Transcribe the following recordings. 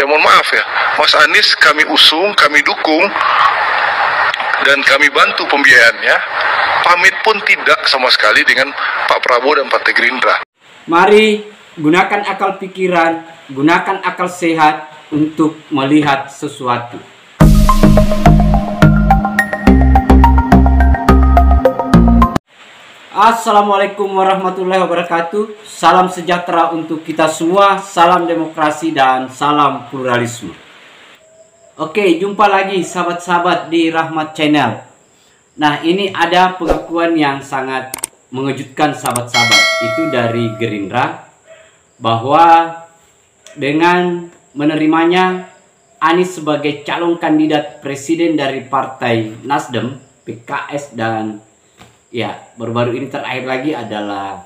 Ya mohon maaf ya, Mas Anies kami usung, kami dukung, dan kami bantu pembiayaannya. Pamit pun tidak sama sekali dengan Pak Prabowo dan Partai Gerindra. Mari gunakan akal pikiran, gunakan akal sehat untuk melihat sesuatu. Assalamualaikum warahmatullahi wabarakatuh. Salam sejahtera untuk kita semua, salam demokrasi dan salam pluralisme. Oke, jumpa lagi sahabat-sahabat di Rahmat Channel. Nah, ini ada pengakuan yang sangat mengejutkan sahabat-sahabat. Itu dari Gerindra, bahwa dengan menerimanya Anies sebagai calon kandidat presiden dari Partai Nasdem, PKS, dan ya baru-baru ini terakhir lagi adalah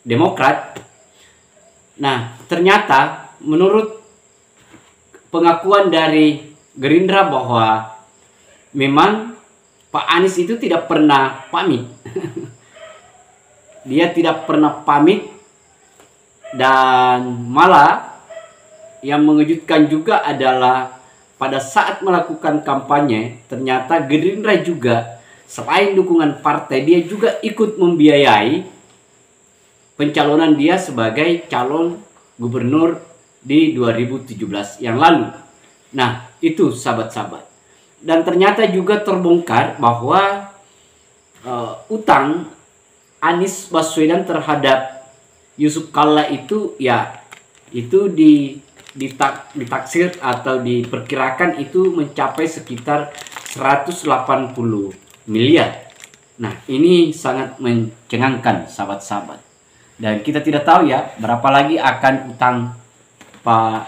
Demokrat. Nah, ternyata menurut pengakuan dari Gerindra bahwa memang Pak Anies itu tidak pernah pamit. Dia tidak pernah pamit, dan malah yang mengejutkan juga adalah pada saat melakukan kampanye ternyata Gerindra juga selain dukungan partai, dia juga ikut membiayai pencalonan dia sebagai calon gubernur di 2017 yang lalu. Nah, itu sahabat-sahabat. Dan ternyata juga terbongkar bahwa utang Anies Baswedan terhadap Yusuf Kalla itu ya itu ditaksir atau diperkirakan itu mencapai sekitar 180 miliar. Nah, ini sangat mencengangkan sahabat-sahabat. Dan kita tidak tahu ya berapa lagi akan utang Pak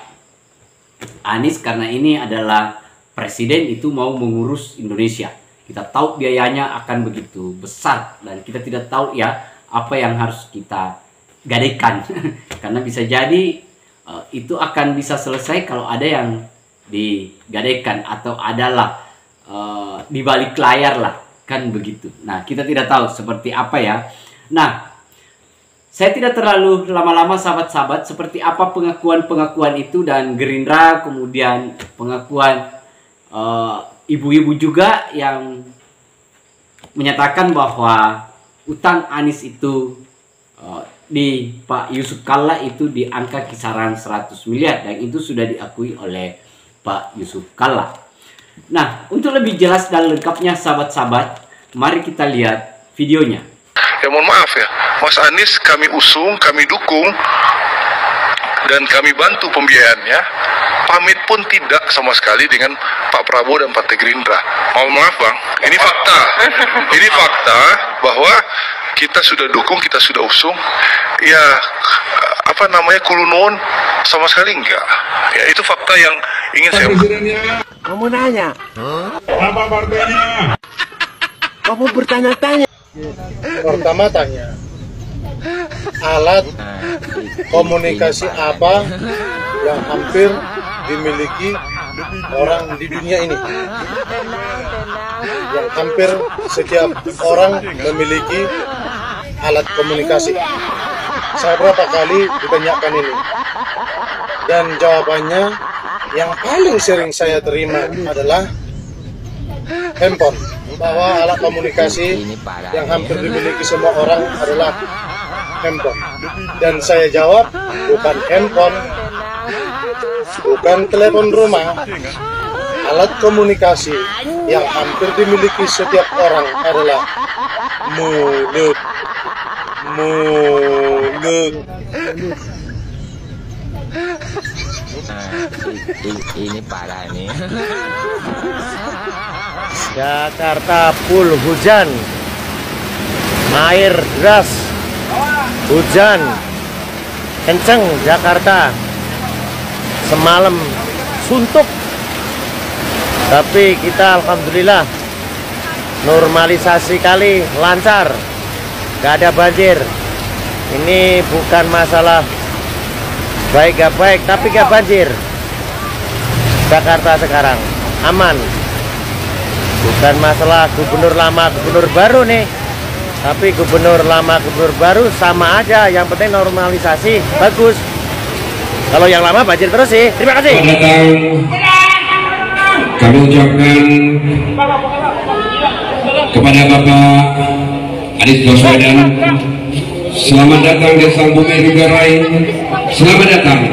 Anies, karena ini adalah presiden itu mau mengurus Indonesia. Kita tahu biayanya akan begitu besar, dan kita tidak tahu ya apa yang harus kita gadaikan. Karena bisa jadi itu akan bisa selesai kalau ada yang digadaikan atau adalah di balik layar lah, kan begitu. Nah, kita tidak tahu seperti apa ya. Nah, saya tidak terlalu lama-lama sahabat-sahabat seperti apa pengakuan-pengakuan itu, dan Gerindra kemudian pengakuan ibu-ibu juga yang menyatakan bahwa utang Anies itu di Pak Yusuf Kalla itu di angka kisaran 100 miliar, dan itu sudah diakui oleh Pak Yusuf Kalla. Nah, untuk lebih jelas dan lengkapnya sahabat-sahabat, mari kita lihat videonya. Ya mohon maaf ya, Mas Anies kami usung, kami dukung, dan kami bantu pembiayaannya. Pamit pun tidak sama sekali dengan Pak Prabowo dan Partai Gerindra. Mohon maaf Bang, ini fakta. Ini fakta bahwa kita sudah dukung, kita sudah usung. Ya, apa namanya, kulunun sama sekali enggak. Ya, itu fakta yang ingin saya... Kamu nanya? Apa partainya? Kamu bertanya-tanya? Pertama tanya, alat komunikasi apa yang hampir dimiliki orang di dunia ini? Yang hampir setiap orang memiliki alat komunikasi. Saya berapa kali ditanyakan ini, dan jawabannya yang paling sering saya terima adalah handphone. Bahwa alat komunikasi yang hampir dimiliki semua orang adalah handphone. Dan saya jawab, bukan handphone, bukan telepon rumah. Alat komunikasi yang hampir dimiliki setiap orang adalah mulut. Mulut. Ini parah nih. Jakarta full hujan, air deras, hujan kenceng Jakarta semalam suntuk, tapi kita alhamdulillah normalisasi kali lancar, gak ada banjir. Ini bukan masalah baik gak baik, tapi gak banjir. Jakarta sekarang aman. Bukan masalah gubernur lama, gubernur baru nih. Tapi gubernur lama, gubernur baru sama aja. Yang penting normalisasi bagus. Kalau yang lama banjir terus sih. Terima kasih. Selamat datang. Kami ucapkan kepada Bapak Anies Baswedan, selamat datang di Sang Bumi Negara. Selamat datang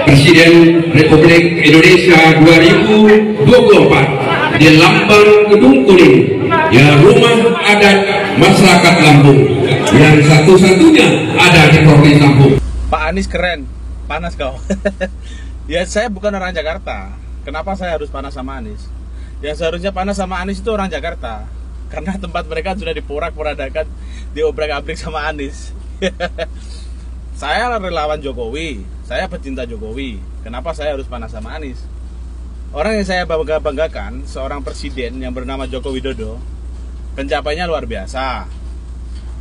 Presiden Republik Indonesia 2024 di Lambang Gedung Kuning, ya rumah adat masyarakat Lampung yang satu-satunya ada di Provinsi Lampung. Pak Anies keren, panas kau. Ya saya bukan orang Jakarta. Kenapa saya harus panas sama Anies? Yang seharusnya panas sama Anies itu orang Jakarta, karena tempat mereka sudah diporak-porandakan, diobrak-abrik sama Anies. Saya relawan Jokowi, saya pecinta Jokowi. Kenapa saya harus panas sama Anies? Orang yang saya banggakan, seorang presiden yang bernama Joko Widodo, pencapaiannya luar biasa.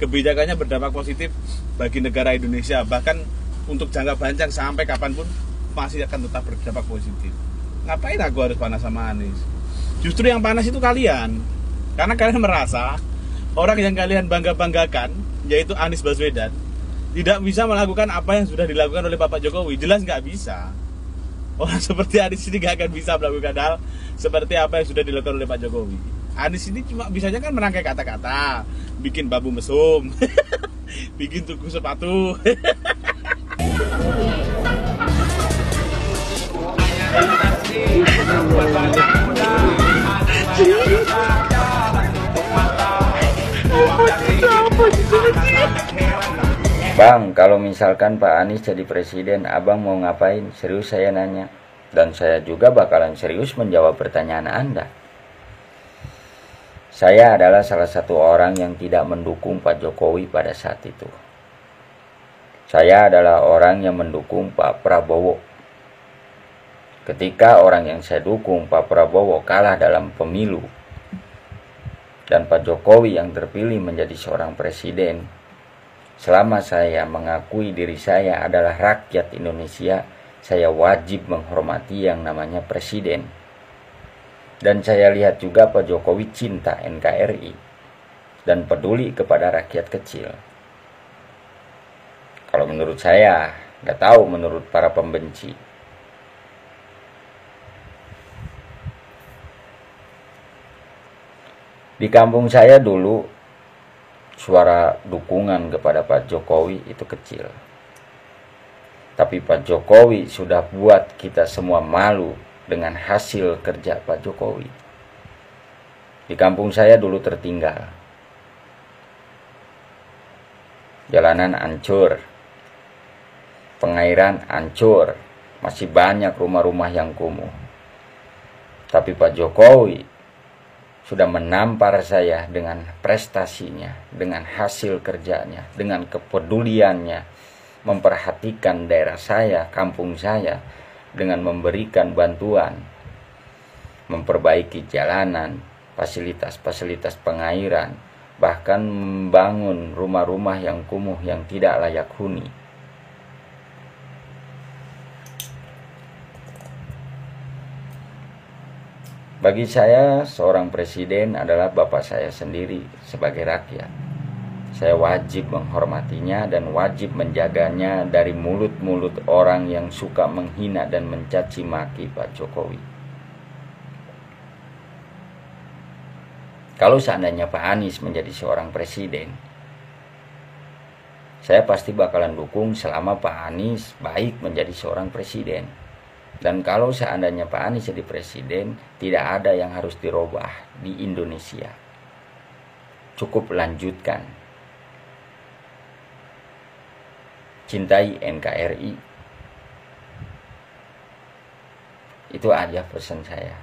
Kebijakannya berdampak positif bagi negara Indonesia, bahkan untuk jangka panjang sampai kapanpun masih akan tetap berdampak positif. Ngapain aku harus panas sama Anies? Justru yang panas itu kalian, karena kalian merasa orang yang kalian bangga-banggakan, yaitu Anies Baswedan, tidak bisa melakukan apa yang sudah dilakukan oleh Bapak Jokowi. Jelas nggak bisa. Orang seperti Anies ini nggak akan bisa melakukan hal seperti apa yang sudah dilakukan oleh Pak Jokowi. Anies ini cuma bisanya kan merangkai kata-kata, bikin bambu mesum, bikin tuku sepatu. Bang, kalau misalkan Pak Anies jadi presiden, abang mau ngapain? Serius saya nanya. Dan saya juga bakalan serius menjawab pertanyaan Anda. Saya adalah salah satu orang yang tidak mendukung Pak Jokowi pada saat itu. Saya adalah orang yang mendukung Pak Prabowo. Ketika orang yang saya dukung, Pak Prabowo, kalah dalam pemilu, dan Pak Jokowi yang terpilih menjadi seorang presiden, selama saya mengakui diri saya adalah rakyat Indonesia, saya wajib menghormati yang namanya presiden. Dan saya lihat juga Pak Jokowi cinta NKRI dan peduli kepada rakyat kecil. Kalau menurut saya, nggak tahu menurut para pembenci. Di kampung saya dulu, suara dukungan kepada Pak Jokowi itu kecil. Tapi Pak Jokowi sudah buat kita semua malu dengan hasil kerja Pak Jokowi. Di kampung saya dulu tertinggal. Jalanan hancur, pengairan hancur, masih banyak rumah-rumah yang kumuh. Tapi Pak Jokowi sudah menampar saya dengan prestasinya, dengan hasil kerjanya, dengan kepeduliannya, memperhatikan daerah saya, kampung saya, dengan memberikan bantuan, memperbaiki jalanan, fasilitas-fasilitas pengairan, bahkan membangun rumah-rumah yang kumuh yang tidak layak huni. Bagi saya, seorang presiden adalah bapak saya sendiri sebagai rakyat. Saya wajib menghormatinya dan wajib menjaganya dari mulut-mulut orang yang suka menghina dan mencaci maki Pak Jokowi. Kalau seandainya Pak Anies menjadi seorang presiden, saya pasti bakalan dukung selama Pak Anies baik menjadi seorang presiden. Dan kalau seandainya Pak Anies jadi presiden, tidak ada yang harus dirubah di Indonesia. Cukup lanjutkan. Cintai NKRI. Itu aja pesan saya.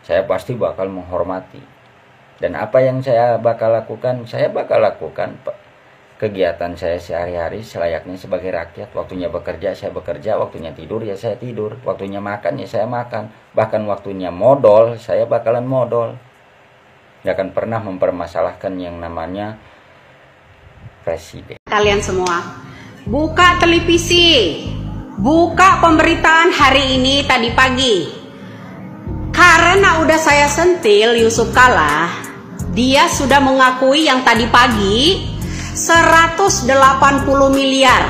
Saya pasti bakal menghormati. Dan apa yang saya bakal lakukan, saya bakal lakukan kegiatan saya sehari-hari selayaknya sebagai rakyat. Waktunya bekerja, saya bekerja. Waktunya tidur, ya saya tidur. Waktunya makan, ya saya makan. Bahkan waktunya modal, saya bakalan modal. Gak akan pernah mempermasalahkan yang namanya presiden. Kalian semua, buka televisi, buka pemberitaan hari ini tadi pagi. Karena udah saya sentil Yusuf Kala, dia sudah mengakui yang tadi pagi 180 miliar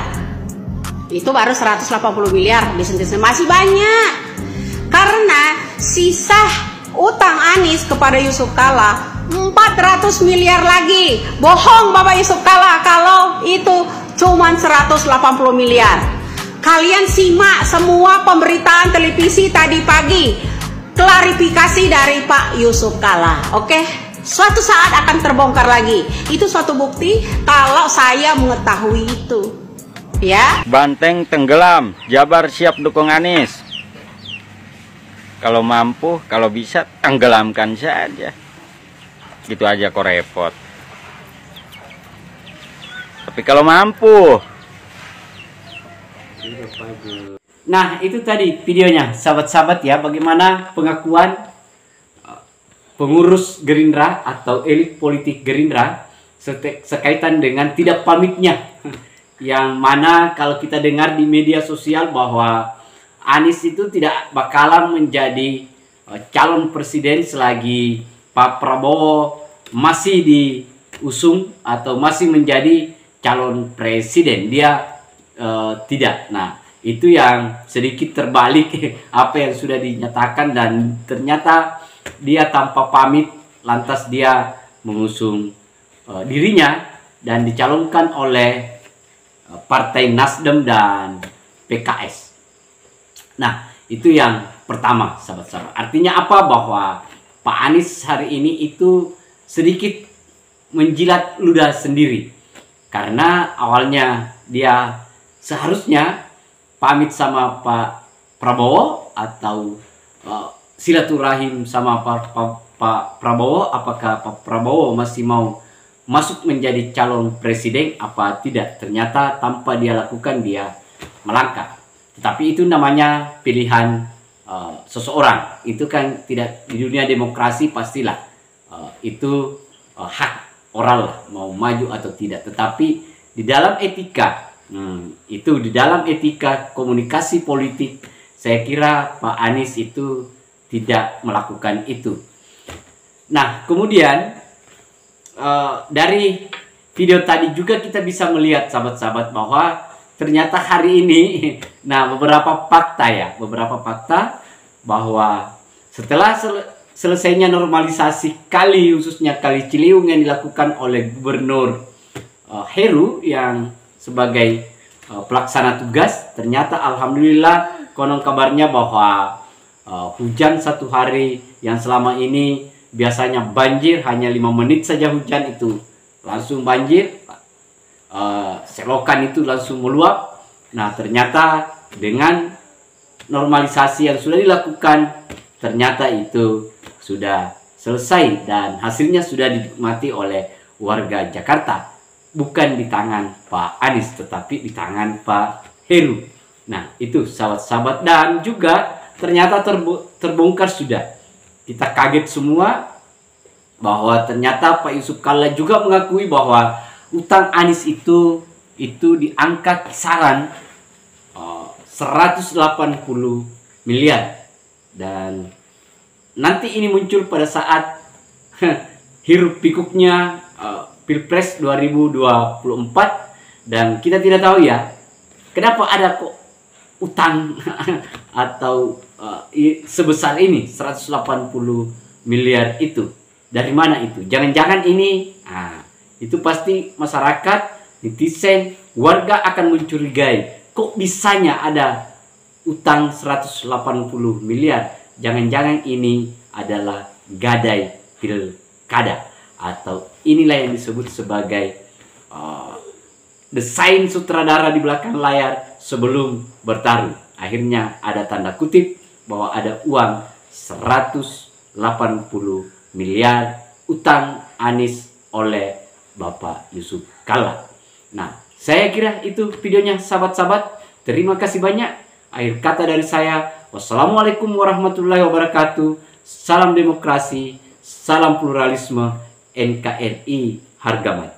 Itu baru 180 miliar disentil, masih banyak. Karena sisa utang Anies kepada Yusuf Kalla 400 miliar lagi. Bohong Bapak Yusuf Kalla kalau itu cuman 180 miliar. Kalian simak semua pemberitaan televisi tadi pagi, klarifikasi dari Pak Yusuf Kalla. Oke, suatu saat akan terbongkar lagi. Itu suatu bukti kalau saya mengetahui itu. Ya. Banteng tenggelam, Jabar siap dukung Anies. Kalau mampu, kalau bisa tenggelamkan saja. Gitu aja kok repot. Tapi kalau mampu. Nah, itu tadi videonya, sahabat-sahabat ya, bagaimana pengakuan pengurus Gerindra atau elit politik Gerindra sekaitan dengan tidak pamitnya. Yang mana kalau kita dengar di media sosial bahwa Anies itu tidak bakalan menjadi calon presiden selagi Pak Prabowo masih diusung atau masih menjadi calon presiden. Dia tidak. Nah, itu yang sedikit terbalik apa yang sudah dinyatakan, dan ternyata dia tanpa pamit lantas dia mengusung dirinya dan dicalonkan oleh Partai Nasdem dan PKS. Nah, itu yang pertama, sahabat-sahabat. Artinya apa? Bahwa Pak Anies hari ini itu sedikit menjilat ludah sendiri. Karena awalnya dia seharusnya pamit sama Pak Prabowo atau silaturahim sama Pak Prabowo. Apakah Pak Prabowo masih mau masuk menjadi calon presiden apa tidak? Ternyata tanpa dia lakukan, dia melangkah. Tetapi itu namanya pilihan seseorang. Itu kan tidak, di dunia demokrasi pastilah itu hak orang lah mau maju atau tidak. Tetapi di dalam etika, itu di dalam etika komunikasi politik, saya kira Pak Anies itu tidak melakukan itu. Nah, kemudian dari video tadi juga kita bisa melihat, sahabat-sahabat, bahwa ternyata hari ini, nah beberapa fakta bahwa setelah selesainya normalisasi kali, khususnya Kali Ciliwung yang dilakukan oleh Gubernur Heru yang sebagai pelaksana tugas, ternyata alhamdulillah konon kabarnya bahwa hujan satu hari yang selama ini biasanya banjir hanya 5 menit saja hujan itu langsung banjir, selokan itu langsung meluap. Nah, ternyata dengan normalisasi yang sudah dilakukan, ternyata itu sudah selesai dan hasilnya sudah dinikmati oleh warga Jakarta. Bukan di tangan Pak Anies, tetapi di tangan Pak Heru. Nah, itu sahabat-sahabat, dan juga ternyata terbongkar sudah. Kita kaget semua bahwa ternyata Pak Yusuf Kalla juga mengakui bahwa utang Anies itu di angka kisaran 180 miliar. Dan nanti ini muncul pada saat hiruk pikuknya Pilpres 2024, dan kita tidak tahu ya kenapa ada kok utang atau sebesar ini 180 miliar itu. Dari mana itu? Jangan-jangan ini itu pasti masyarakat, netizen, warga akan mencurigai, kok bisanya ada utang 180 miliar? Jangan-jangan ini adalah gadai pilkada, atau inilah yang disebut sebagai desain sutradara di belakang layar sebelum bertarung. Akhirnya ada tanda kutip bahwa ada uang 180 miliar utang Anies oleh Bapak Yusuf Kalla. Nah, saya kira itu videonya, sahabat-sahabat. Terima kasih banyak. Akhir kata dari saya, wassalamualaikum warahmatullahi wabarakatuh. Salam demokrasi, salam pluralisme, NKRI harga mati.